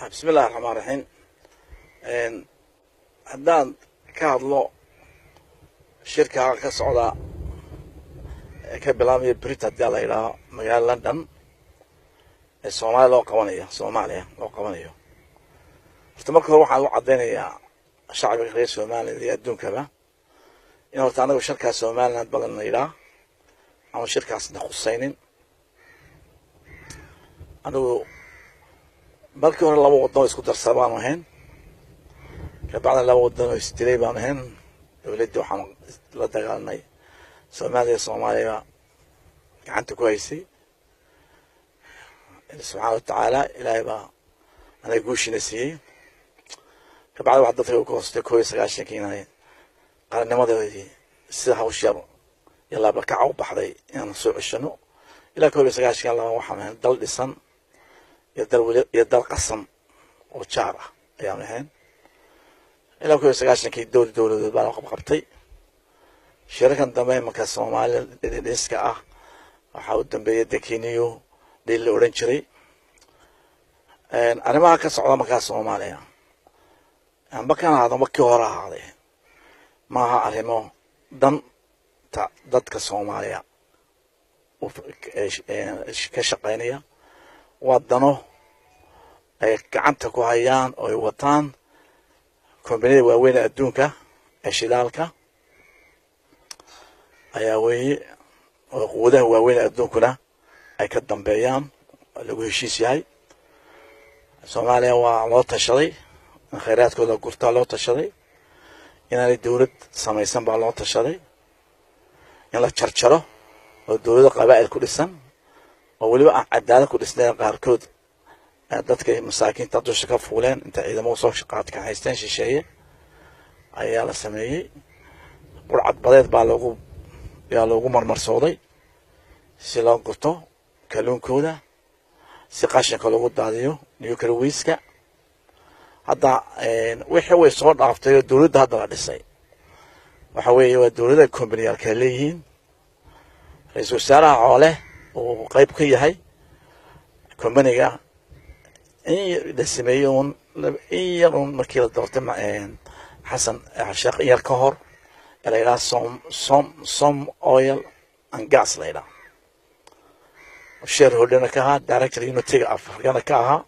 بسم الله الرحمن الرحيم. haddaan ka hadlo shirka ka socda ka bilaabaya Brit haddii la yidhaaho magaalada London ee Soomaaliya loo qabanayo horta marka hore waxaan u caddeynayaa shacabka reer Soomaaliya iyo adduunkaba in horta anagu shirkaas Somaliland badan la yidhaaho ama shirkaasna khusaynin anigu markii hore laba waddan isku darsan baan ahayn kabacdina laba waddan oo isdilay baan ahayn dowladda waxaan la dagaalnay Soomaaliya gacanta ku haysay subxaana watacaala ilaahay baa anaga guushina siiyey kabacdi wax dadka ku hoostay 1990 inay qarannimadeedii sida hawsh yar yalla ba ka u baxday inaan soo ceshano ilaa 1990 laba waxaan dal dhisan يدل قسم وشارة أيام الحين إلى كل سجاشن كي دولة بالغ بقبتي شركة دمائم مكان الصومال ديسكا وحاول دمبي دكينيو ديل أورنجري أنا ما كسر مكان الصومال يعني مكان هذا مكان وراء هذا ما أعلمه دم ضد كالصومالية كشقينية wadano ay gacanta ku hayaan oo ay wataan kombaniyada waaweyn adduunka ee shidaalka ayaa weeye oo quwadaha waaweyn adduunkuna ay ka dambeeyaan lagu heshiis yahay Soomaaliya waa loo tashaday khayraadkooda gurta loo tashaday inay dawlad samaysan baa loo tashaday in la jarjaro oo dawladda qabaa'il ku dhisan waliba cadaalad ku dhisnaa qaarkood dadka masaakiinta dusha ka fuuleen inta ciidamada soo shaqaad ka haysteen shisheeye ayaa la sameeyay burcad badeed baa loogu marmarsooday si loo gurto kalluunkooda si qashinka loogu daadiyo nuclear waste hadda wixii way soo dhaaftay dawladda hadda la dhisay waxa weeye waa dawladda kombaniyalka leeyihiin ra'iisul wasaaraha xoole oo qayb ka yahay kombaniga in la sameeyo in markii la doortay xasan sheekh yar ka hor la yiraahdo som oil and gas la yiraahdo shareholder ka ahaa director unity africana ka ahaa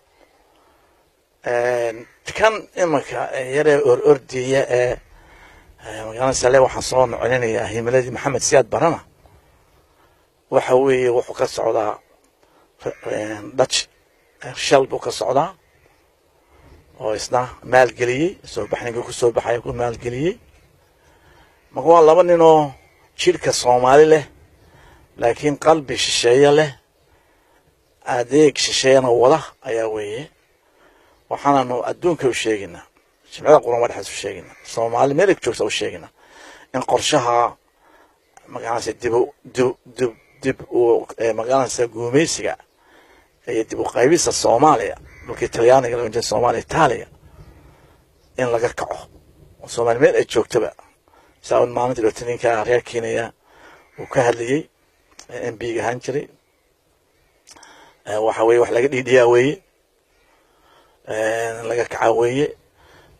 kan imaka yare ordiya magaalada Sale waxaan soo noqonayaa himiladii Maxamed Siyaad Barana waxa weeye wuxuu ka socdaa Dutch Shell buu ka socdaa oo isna maalgeliyay soo baxniga ku soo baxay ku maalgeliyay marka waa laba nin oo jirka Soomaali leh laakiin qalbi shisheeye leh adeeg shisheeyana wada ayaa weeye waxaanu adduunka u sheegnaa jimcada Quraan waxaas u sheegnaa Soomaali meel joogta u sheegnaa in qorshaha magacaas dib oo magaalada guumeysiga ay dib u qaybisa Soomaaliya dhulka Talyaaniga la wajah Soomaaliya Itaaliya in laga kaco Soomaali meel ay joogtaba saawan maalinta dhawrtaninka reer Kenya uu ka hadlayay MP ga han jiray waxa weeye wax laga dhiidhiyaa weeye laga kaca weeye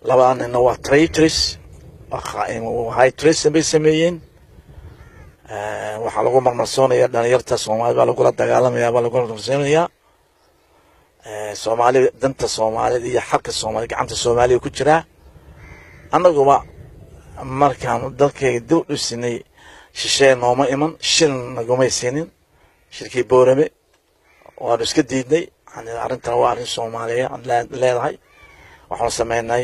labaanna waa traitors high trace bay sameeyeen waxaa lagu marmarsoonaya dhalinyarta Soomaali baa lagu la dagaalamayaa baa lagu marmarsoonaya Soomaali danta Soomaalida iyo xalka Soomaali gacanta Soomaaliya ku jira annaguba markaan dalkay dib u sinay shisheeye nooma iman shil naguma siinin shirkii Boorame waa iska diidnay arrintan waa arrin Soomaaliya leedahay waxaan sameynay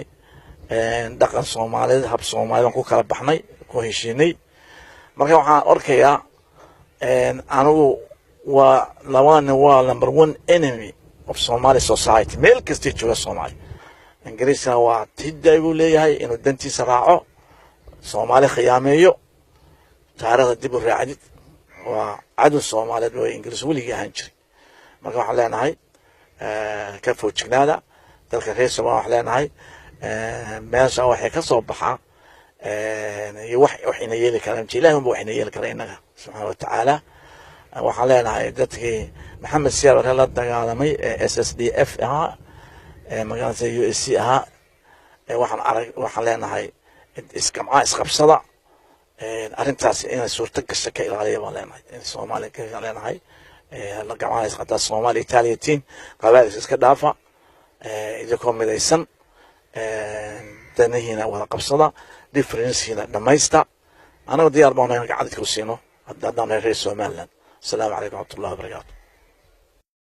dhaqan Soomaaliyeed hab Soomaaliyeed ku kala baxnay ku heshiinay marka waxaan arkayaa anigu waa labadan waa number 1 enemy of Somali society meel kasta jooga Soomaali Ingiriiska waa tidday uu leeyahay inuu dantiisa raaco Soomaali khiyaameeyo taariikhda dib u raacid waa cadu Soomaaliyeed oo Ingiriis waliga ahaan jiray marka waxaan leenahay ka foojignaada dalka reer Soomaaliya waxaan leenahay meesha waxay ka soo baxaa وحنا يلي كلام جيلهم وحنا يلي كلامنا سبحانه وتعالى وحنا لنا دتك محمد سيار هلا دقالمي SSDF magaalada USC ahaa waxaan leenahay iskamca isqabsada arrintaas inay suurto gasho ka ilaaliya baan leenahay in Soomaaliya ka leenahay la gamcana isqabta Soomaaliya Italian qabaa'il iska dhaafa idinko midaysan danahiina wada qabsada differenceina dhamaysta anagu diyaar baan nahay gacanta ku siino haddaan reer Somaliland. Assalamu alaykum wa rahmatullahi wa barakatuh.